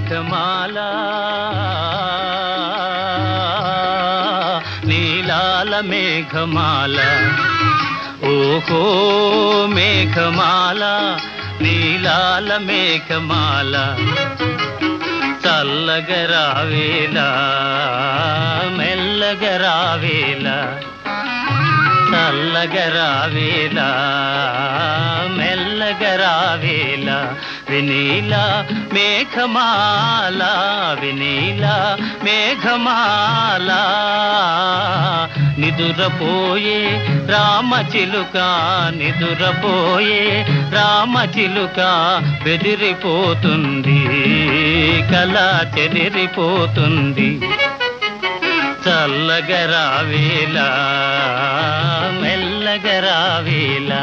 మేఘమాల నీలాల మేఘమాల ఓహో మేఘమాల నీలాల మేఘమాల చల్లగరావేలా మెల్లగరావేలా చల్లగరావేలా మెల్లగరావేలా వినీలా మేఘమాల వినీలా మేఘమాల నిదురపోయే రామచిలుక నిదురపోయే రామచిలుక బెదిరిపోతుంది కల చెదిరిపోతుంది చల్లగరావేలా మెల్లగరావేలా